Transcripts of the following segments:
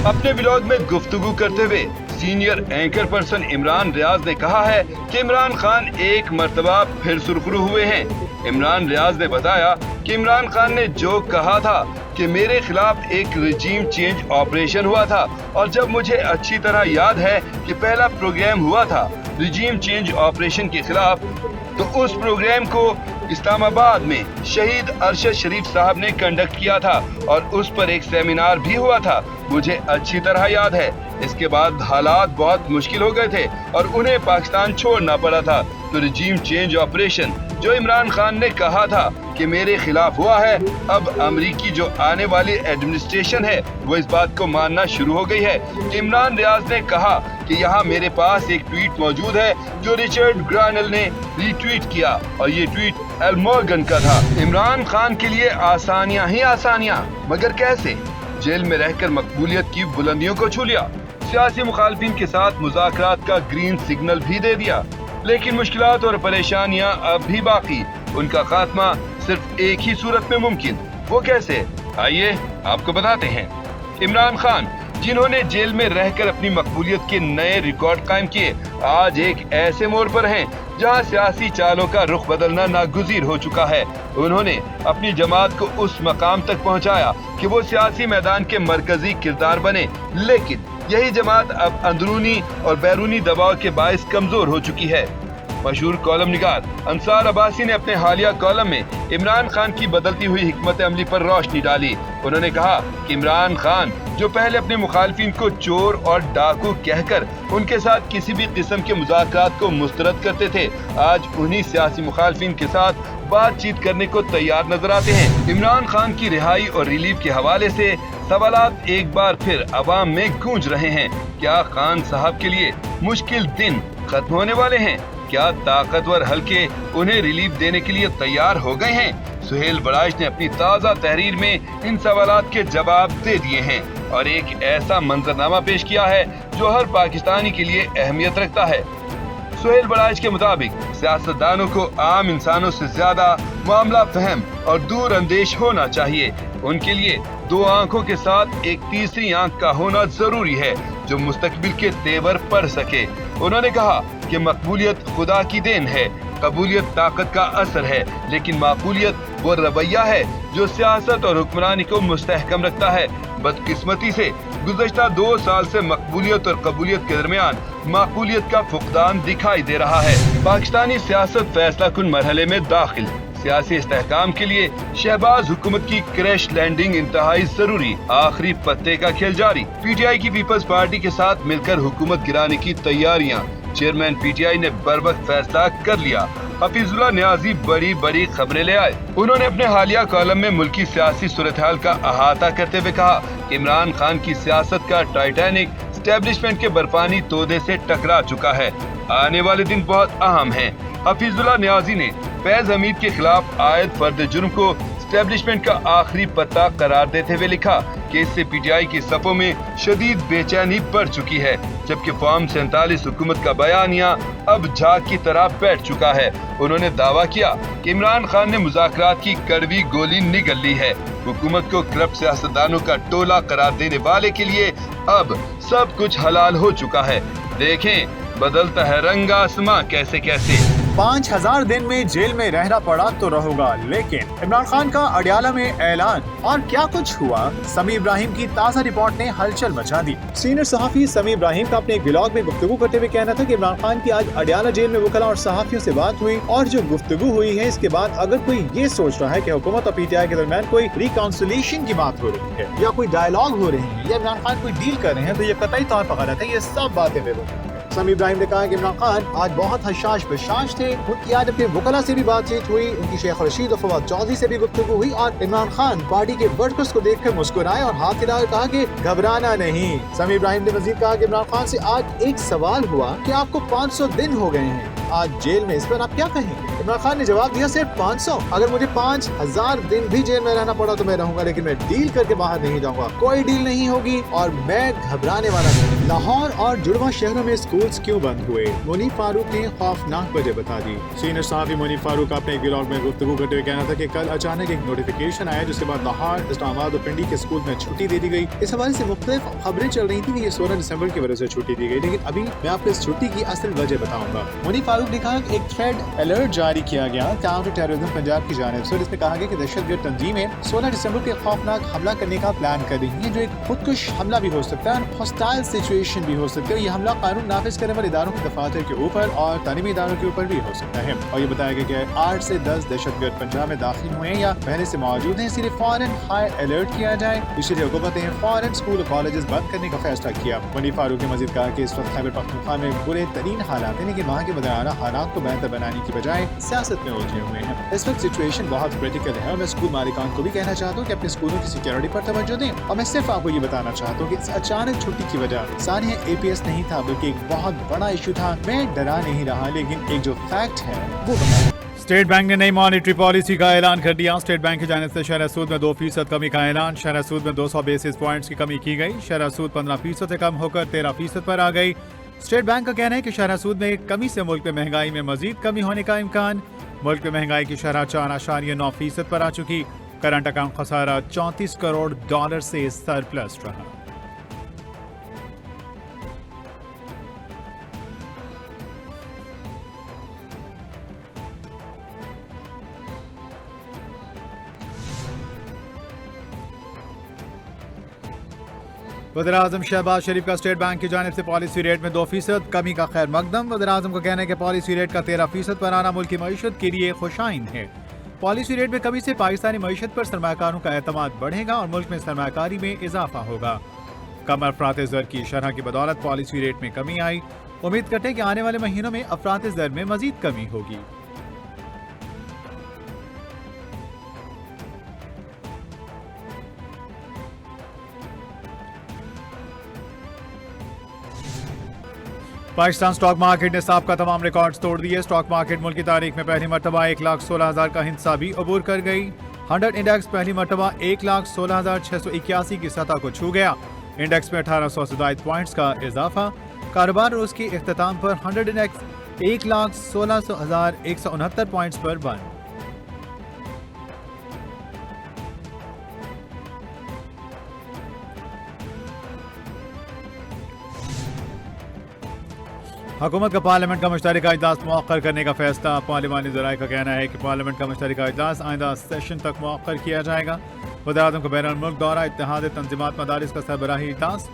अपने ब्लॉग में गुफ्तगू करते हुए senior anchor person Imran Riaz ने कहा है कि इमरान खान एक मर्तबा फिर सुर्खरू हुए हैं। इमरान रियाज ने बताया कि इमरान खान ने जो कहा था कि मेरे खिलाफ एक रिजीम चेंज ऑपरेशन हुआ था, और जब मुझे अच्छी तरह याद है कि पहला प्रोग्राम हुआ था रिजीम चेंज ऑपरेशन के खिलाफ, तो उस प्रोग्राम को इस्लामाबाद में शहीद अरशद शरीफ साहब ने कंडक्ट किया था और उस पर एक सेमिनार भी हुआ था, मुझे अच्छी तरह याद है। इसके बाद हालात बहुत मुश्किल हो गए थे और उन्हें पाकिस्तान छोड़ना पड़ा था। तो रिजीम चेंज ऑपरेशन जो इमरान खान ने कहा था कि मेरे खिलाफ हुआ है, अब अमेरिकी जो आने वाली एडमिनिस्ट्रेशन है वो इस बात को मानना शुरू हो गई है। इमरान रियाज ने कहा कि यहाँ मेरे पास एक ट्वीट मौजूद है जो रिचर्ड ग्रानल ने रीट्वीट किया, और ये ट्वीट एल मॉर्गन का था। इमरान खान के लिए आसानियां ही आसानियां, मगर कैसे? जेल में रहकर मकबूलियत की बुलंदियों को छू लिया, सियासी मुखालफिन के साथ मुज़ाकरात का ग्रीन सिग्नल भी दे दिया, लेकिन मुश्किलात और परेशानियां अब भी बाकी। उनका खात्मा सिर्फ एक ही सूरत में मुमकिन, वो कैसे? आइए आपको बताते हैं। इमरान खान जिन्होंने जेल में रहकर अपनी मकबूलियत के नए रिकॉर्ड कायम किए, आज एक ऐसे मोड़ पर हैं जहां सियासी चालों का रुख बदलना नागुज़ीर हो चुका है। उन्होंने अपनी जमात को उस मकाम तक पहुंचाया कि वो सियासी मैदान के मरकजी किरदार बने, लेकिन यही जमात अब अंदरूनी और बैरूनी दबाव के बायस कमजोर हो चुकी है। मशहूर कॉलम निगार अंसार अब्बासी ने अपने हालिया कॉलम में इमरान खान की बदलती हुई हिकमत अमली पर रोशनी डाली। उन्होंने कहा कि इमरान खान जो पहले अपने मुखालफिन को चोर और डाकू कहकर उनके साथ किसी भी किस्म के मुज़ाकरात को मुस्तरद करते थे, आज उन्हीं सियासी मुखालफिन के साथ बातचीत करने को तैयार नजर आते हैं। इमरान खान की रिहाई और रिलीफ के हवाले से सवालात एक बार फिर अवाम में गूंज रहे हैं। क्या खान साहब के लिए मुश्किल दिन खत्म होने वाले हैं? क्या ताकतवर हलके उन्हें रिलीफ देने के लिए तैयार हो गए हैं? सुहेल बड़ाइश ने अपनी ताज़ा तहरीर में इन सवालात के जवाब दे दिए हैं और एक ऐसा मंजरनामा पेश किया है जो हर पाकिस्तानी के लिए अहमियत रखता है। सुहेल बड़ाइश के मुताबिक सियासतदानों को आम इंसानों से ज्यादा मामला फहम और दूर अंदेश होना चाहिए। उनके लिए दो आंखों के साथ एक तीसरी आंख का होना जरूरी है जो मुस्तकबिल के तेवर पढ़ सके। उन्होंने कहा कि मकबूलियत खुदा की देन है, कबूलियत ताकत का असर है, लेकिन माकूलियत वो रवैया है जो सियासत और हुक्मरानी को मुस्तहकम रखता है। बदकिस्मती से गुज़श्ता 2 साल से मकबूलियत और कबूलियत के दरमियान माकूलियत का फुकदान दिखाई दे रहा है। पाकिस्तानी सियासत फैसला कुन मरहले में दाखिल, सियासी इस्तेहकाम के लिए शहबाज हुकूमत की क्रैश लैंडिंग इंतहाई जरूरी, आखिरी पत्ते का खेल जारी। पीटीआई की पीपल्स पार्टी के साथ मिलकर हुकूमत गिराने की तैयारियां, चेयरमैन पीटीआई ने बरवक्त फैसला कर लिया। हफीजुल्लाह नियाजी बड़ी बड़ी खबरें ले आए। उन्होंने अपने हालिया कॉलम में मुल्की सियासी सूरत-हाल का अहाता करते हुए कहा कि इमरान खान की सियासत का टाइटैनिक एस्टेब्लिशमेंट के बर्फानी तोदे से टकरा चुका है, आने वाले दिन बहुत अहम हैं। हफीजुल्लाह नियाजी ने फैज हमीद के खिलाफ आयद फर्द जुर्म को एस्टेब्लिशमेंट का आखिरी पत्ता करार देते हुए लिखा कि इससे पीटीआई की सफों में शदीद बेचैनी बढ़ चुकी है, जबकि फॉर्म 47 हुकूमत का बयानिया अब झाग की तरह बैठ चुका है। उन्होंने दावा किया कि इमरान खान ने मुज़ाकरात की कड़वी गोली निगल ली है। हुकूमत को करप्ट सियासतदानों का टोला करार देने वाले के लिए अब सब कुछ हलाल हो चुका है। देखें बदलता है रंग आसमां कैसे कैसे। 5000 दिन में जेल में रहना पड़ा तो रहोगा, लेकिन इमरान खान का अडियाला में ऐलान, और क्या कुछ हुआ? समी इब्राहिम की ताज़ा रिपोर्ट ने हलचल मचा दी। सीनियर सहाफ़ी समी इब्राहिम का अपने एक ब्लॉग में गुफ्तगू करते हुए कहना था कि इमरान खान की आज अडियाला जेल में वकला और सहाफ़ियों से बात हुई, और जो गुफ्तगू हुई है इसके बाद अगर कोई ये सोच रहा है कि हुकूमत और पीटीआई के दरमियान कोई रिकाउंसिलेशन की बात हो रही है या कोई डायलॉग हो रही है या इमरान खान कोई डील कर रहे हैं, तो ये कतई तौर पर गलत है। ये सब बातें बेबुनियाद। समी इब्राहिम ने कहा कि इमरान खान आज बहुत हशाश बशाश थे। उनकी आज अपने वकला से भी बातचीत हुई, उनकी शेख रशीद और फवाद चौधरी से भी गुफ्तगू हुई, और इमरान खान पार्टी के वर्कर्स को देखकर मुस्कुराए और हाथ हिलाकर कहा कि घबराना नहीं। समी इब्राहिम ने मजीद कहा कि इमरान खान से आज एक सवाल हुआ कि आपको 500 दिन हो गए हैं आज जेल में, इस पर आप क्या कहेंगे? इमरान खान ने जवाब दिया सिर्फ 500। अगर मुझे 5000 दिन भी जेल में रहना पड़ा तो मैं रहूंगा, लेकिन मैं डील करके बाहर नहीं जाऊंगा। कोई डील नहीं होगी और मैं घबराने वाला नहीं। लाहौर और जुड़वा शहरों में स्कूल्स क्यों बंद हुए, मुनीफ फारूक ने खौफनाक वजह बता दी। सीनियर सहाफी मुनीफ फारूक अपने एक ब्लॉग में गुफ्तगू करते हुए कहना था कि कल अचानक एक नोटिफिकेशन आया जिसके बाद लाहौर, इस्लामाबाद और पिंडी के स्कूल में छुट्टी दे दी गई। इस हवाले से मुख्तलिफ खबरें चल रही थी कि ये 16 दिसंबर की वजह से छुट्टी दी गई, लेकिन अभी मैं आपको इस छुट्टी की असल वजह बताऊंगा। मुनीफ फारूक ने कहा कि एक थ्रेड अलर्ट जारी किया गया काउंटर टेररिज्म पंजाब की जानिब से, जिसमें कहा गया कि दहशतगर्द तंजीमें 16 दिसंबर के खौफनाक हमला करने का प्लान कर रही हैं, जो एक खुदकुश हमला भी हो सकता है और हॉस्टाइल सिचुएशन भी हो सकती है। ये हमला कानून नाफिज करने वाले इदारों के दफातर के ऊपर और तालीमी इदारों के ऊपर भी हो सकता है। और ये बताया गया कि 8 से 10 दहशतगर्द पंजाब में दाखिल हुए हैं या पहले से मौजूद हैं, इसलिए फौरन हाई अलर्ट किया जाए। इसलिए हुकूमत ने फौरन स्कूल और कॉलेजेस बंद करने का फैसला किया। मुनीफ फारूक ने मजीद कहा कि इस वक्त खैबर पख्तूनख्वा में बुरे तरीन हालात हैं, लेकिन वहाँ के बदराना हालात को बेहतर बनाने की बजाय सियासत में उलझे हुए हैं। इस वक्त सिचुएशन बहुत क्रिटिकल है और मैं स्कूल मालिकान को भी कहना चाहता हूँ कि अपने स्कूलों की सिक्योरिटी पर तवज्जो दें। और मैं सिर्फ आपको ये बताना चाहता हूँ कि इस अचानक छुट्टी की वजह सानिया APS नहीं था, बल्कि एक बहुत बड़ा इशू था। मैं डरा नहीं रहा, लेकिन एक जो फैक्ट है वो बताया। स्टेट बैंक ने नई मॉनेटरी पॉलिसी का ऐलान कर दिया। स्टेट बैंक की जानिब से शरह सूद में 2% कमी का ऐलान। शरह सूद में 200 बेसिस पॉइंट्स की कमी की गई। शरह सूद 15% से कम होकर 13% पर आ गई। स्टेट बैंक का कहना है कि शरह सूद में कमी से मुल्क में महंगाई में मजीद कमी होने का इम्कान। मुल्क में महंगाई की शरह 4.9% पर आ चुकी। करंट अकाउंट खसारा $34 करोड़ से सरप्लस रहा। वज़ीर-ए-आज़म शहबाज शरीफ का स्टेट बैंक की जानिब से पॉलिसी रेट में 2% कमी का खैर मकदम। वज़ीर-ए-आज़म का कहना है कि पॉलिसी रेट का 13% पर आना मुल्क की मईशत के लिए खुशाइन है। पॉलिसी रेट में कमी से पाकिस्तानी मईशत पर सरमाकारों का एतमाद बढ़ेगा और मुल्क में सरमाकारी में इजाफा होगा। कम अफरात ज़र की शरह की बदौलत पॉलिसी रेट में कमी आई। उम्मीद करते हैं कि आने वाले महीनों में अफरात ज़र में मजीद कमी होगी। पाकिस्तान स्टॉक मार्केट ने साहब का तमाम रिकॉर्ड्स तोड़ दिए। स्टॉक मार्केट मुल्क की तारीख में पहली मरतबा 1,16,000 का हिस्सा भी अबूर कर गई। 100 इंडेक्स पहली मरतबा 1,16,681 की सतह को छू गया। इंडेक्स में 1800 से ज़ायद पॉइंट्स का इजाफा। कारोबार रोज के इख्तिताम पर 100 इंडेक्स 1,16,169 पॉइंट्स पर बंद। हुकूमत का पार्लियामेंट का मुश्तरका इजलास मुअक्कर करने का फैसला। पार्लिमानी ज़राए का कहना है कि पार्लियामेंट का मुश्तरका इजलास आइंदा सेशन तक मुअक्कर किया जाएगा। वज़ीर-ए-आज़म का बैनुल मुल्क दौरा, इत्तेहाद तंज़ीमात मदारिस का सरबराही इजलास।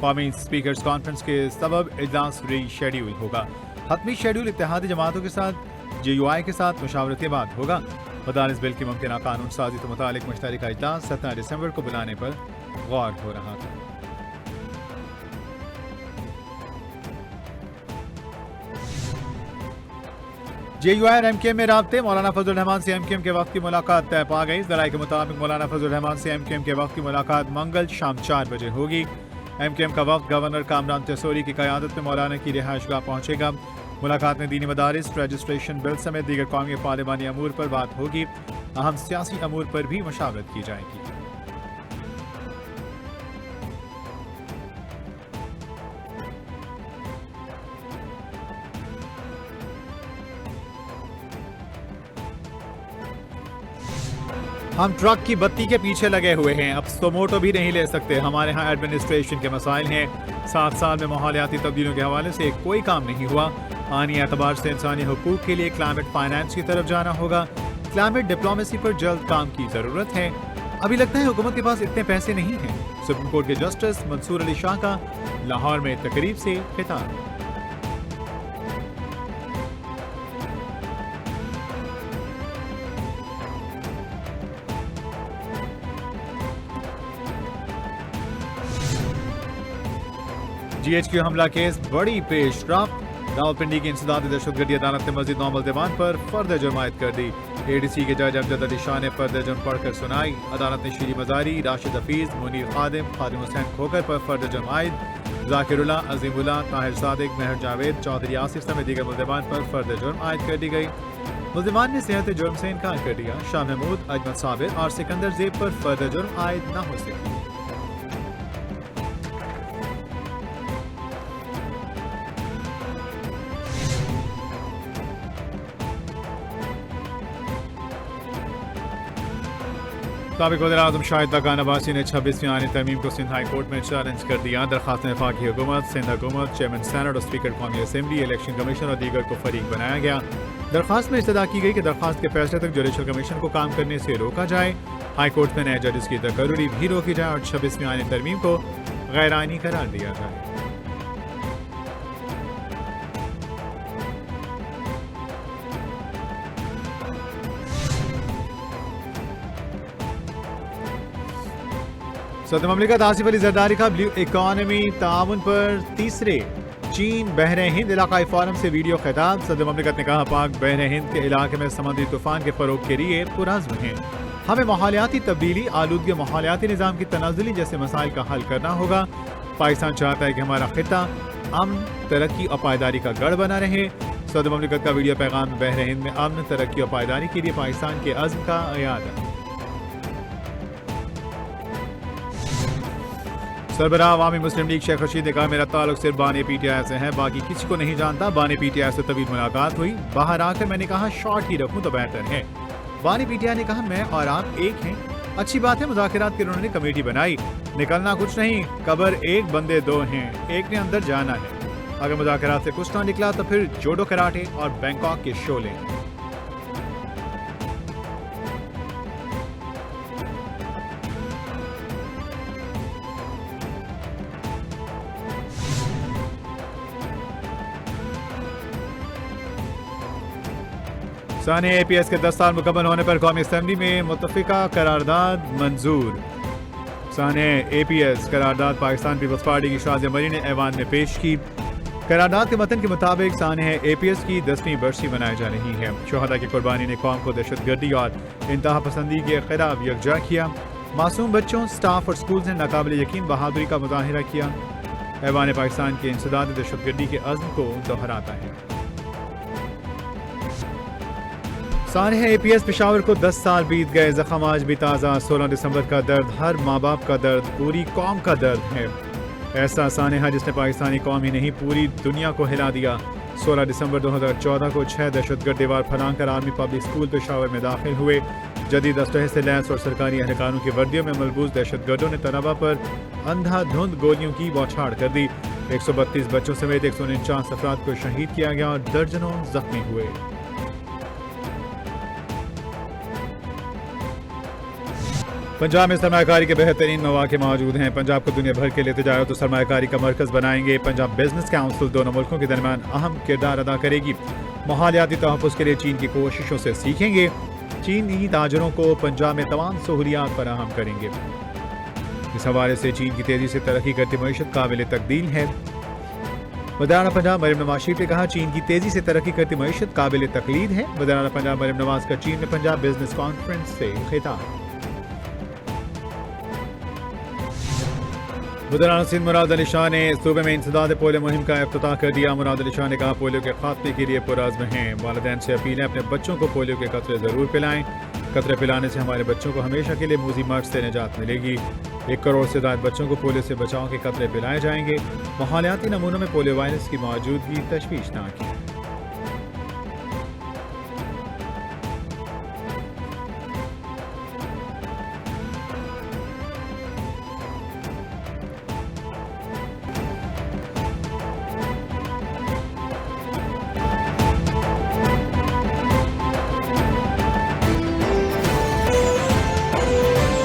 कौमी स्पीकर्स कॉन्फ्रेंस के सबब इजलास रीशेड्यूल होगा। हतमी शेड्यूल इत्तेहादी जमातों के साथ JUI के साथ मुशावरत के बाद होगा। मदारिस बिल की मुमकिन कानून साजी से मुतालिक मुश्तरका इजलास 17 दिसंबर को बुलाने पर गौर हो रहा था। JUI और MKM में राब्ते। मौलाना फजल रहमान से MKM के वक्त की मुलाकात तय पा गई। ज़राए के मुताबिक मौलाना फजल रहमान से MKM के वक्त की मुलाकात मंगल शाम 4 बजे होगी। MKM का वक्त गवर्नर कामरान तसोरी की क़यादत में मौलाना की रिहाइशगाह पहुँचेगा। मुलाकात में दीनी मदारिस, रजिस्ट्रेशन बिल समेत दीगर कौमी पार्लिमानी अमूर पर बात होगी। अहम सियासी अमूर पर भी मशावरत की जाएगी। हम ट्रक की बत्ती के पीछे लगे हुए हैं, अब सोमोटो भी नहीं ले सकते। हमारे यहाँ एडमिनिस्ट्रेशन के मसाइल हैं। 7 साल में माहौलियाती तब्दीलियों के हवाले से कोई काम नहीं हुआ। आनी एतबार से इंसानी हुकूक के लिए क्लाइमेट फाइनेंस की तरफ जाना होगा। क्लाइमेट डिप्लोमेसी पर जल्द काम की ज़रूरत है। अभी लगता है हुकूमत के पास इतने पैसे नहीं हैं। सुप्रीम कोर्ट के जस्टिस मंसूर अली शाह का लाहौर में तकरीब से खिताब। GHQ हमला केस बड़ी पेशरफ्त। रावलपिंडी की इंसदादी दहशतगर्दी अदालत ने मजीद 9 मुल्ज़िमान पर फर्द जुर्म आयद कर दी। ADC के जज अमजद अली शाह ने फर्द जुर्म पढ़कर सुनाई। अदालत ने शीरी मजारी, राशिद हफीज, मुनीर खादिम, खादिम हुसैन खोकर पर फर्द जुर्म आयद। जाकिरुल्ला, अजीमुल्लाह, ताहिर सादिक, मेहर जावेद, चौधरी आसिफ समेत दीगर मुल्ज़िमान पर फर्द जुर्म आयद कर दी गई। मुल्जिमान ने सेहत जुर्म से इनकार कर दिया। शाह महमूद, अजमल साबिर और सिकंदर जेब पर फर्दर जुर्म आयद न हो सके। साबिक वज़ीर-ए-आज़म शाहिद तकान अब्बासी ने 26वीं आईनी तरमीम को सिंध हाई कोर्ट में चैलेंज कर दिया। दरख्वास्त में वफाकी हुकूमत, सिंध हुकूमत, चेयरमैन सेनेट और स्पीकर कौमी असेंबली, इलेक्शन कमीशन और दीगर को फरीक बनाया गया। दरख्वास्त में इस्तदा की गई कि दरख्वास्त के फैसले तक जुडिशल कमीशन को काम करने से रोका जाए। हाई कोर्ट में नए जजेस की तकर्री भी रोकी जाए और 26वीं आईनी तरमीम को गैर आईनी करार दिया जाए। सदर ममलिकत आसिफ अली जरदारी का ब्लू इकॉनमी ताउन पर तीसरे चीन बहरे हिंद इलाकाई फोरम से वीडियो खिताब। सदर ममलिकत ने कहा, पाक बहरे हिंद के इलाके में समुद्री तूफान के फरोग के लिए पुरअज़्म हैं। हमें माहौलियाती तब्दीली, आलूदगी, माहौलियाती निज़ाम की तनाज़ुली जैसे मसाइल का हल करना होगा। पाकिस्तान चाहता है कि हमारा खिता अमन, तरक्की और पायदारी का गढ़ बना रहे। सदर ममलिकत का वीडियो पैगाम बहरे हिंद में अमन, तरक्की और पायदारी के लिए पाकिस्तान के अज़्म का इयादा। सरबराह अवामी मुस्लिम लीग शेख रशीद ने कहा, मेरा ताल्लुक सिर्फ बानी पीटीआई से है, बाकी किसी को नहीं जानता। बानी पीटीआई से तवील मुलाकात हुई, बाहर आकर मैंने कहा शॉर्ट ही रखूं तो बेहतर है। बानी पीटीआई ने कहा, मैं और आप एक हैं। अच्छी बात है, मुज़ाकरात के उन्होंने कमेटी बनाई। निकलना कुछ नहीं, कबर एक बंदे दो हैं, एक ने अंदर जाना है। अगर मुज़ाकरात से कुछ ना निकला तो फिर जोडो कराटे और बैंकॉक के शोले। साने APS के 10 साल मुकम्मल होने पर कौमी असम्बली में मुत्तफ़िका करारदाद मंजूर। साने APS करारदाद पाकिस्तान पीपल्स पार्टी की शाज़िया मरी ने ऐवान में पेश की। करारदाद के मतन के मुताबिक साने APS की 10वीं बरसी मनाई जा रही है। शोहदा की कुर्बानी ने कौम को दहशतगर्दी और इंतहा पसंदी के खिलाफ यकजा किया। मासूम बच्चों, स्टाफ और स्कूल ने नाकाबिल यकीन बहादुरी का मुजाहिरा किया। ऐवान पाकिस्तान के इंसदाद दहशतगर्दी के अज़्म को दोहराता है। साने APS पेशावर को 10 साल बीत गए, जख्म आज भी ताज़ा। 16 दिसंबर का दर्द हर माँ बाप का दर्द, पूरी कौम का दर्द है। ऐसा सानेहा जिसने पाकिस्तानी कौम ही नहीं पूरी दुनिया को हिला दिया। 16 दिसंबर 2014 को 6 दहशतगर्द दीवार फलांग कर आर्मी पब्लिक स्कूल पेशावर में दाखिल हुए। जदीद असलहे से लैस और सरकारी एहलकारों की वर्दियों में मलबूस दहशतगर्दों ने तलबा पर अंधाधुंध गोलियों की बौछार कर दी। 132 बच्चों समेत 149 अफराद को शहीद किया गया और दर्जनों जख्मी हुए। पंजाब में सरमायाकारी के बेहतरीन मौके मौजूद हैं। पंजाब को दुनिया भर के लिए तजारत तो सरमायाकारी का मरकज़ बनाएंगे। पंजाब बिजनेस काउंसिल दोनों मुल्कों के दरमियान अहम किरदार अदा करेगी। माहौलियाती तहफ़्फ़ुज़ के लिए चीन की कोशिशों से सीखेंगे। चीनी ताजरों को पंजाब में तमाम सहूलियात फराहम करेंगे। इस हवाले से चीन की तेज़ी से तरक्की करती मईशत काबिल तकदीर है। वज़ीर-ए-आला पंजाब मरियम नवाज शरीफ ने कहा, चीन की तेज़ी से तरक्की करती मईशत काबिल तकलीद है। वज़ीर-ए-आला पंजाब मरियम नवाज का चीन में पंजाब बिजनेस कॉन्फ्रेंस से खिताब। वज़ीर-ए-आला सिंध मुराद अली शाह ने सूबे में इंसदाद पोलियो मुहिम का इफ्तिताह कर दिया। मुराद अली शाह ने कहा, पोलियो के खात्मे के लिए पुरअज़्म हैं। वालिदैन से अपील है, अपने बच्चों को पोलियो के कतरे ज़रूर पिलाएं। कतरे पिलाने से हमारे बच्चों को हमेशा के लिए मूजी मर्ज से निजात मिलेगी। 1 करोड़ से ज़्यादा बच्चों को पोलियो से बचाव के कतरे पिलाए जाएंगे। माहौलियाती नमूनों में पोलियो वायरस की मौजूदगी तशवीशनाक है।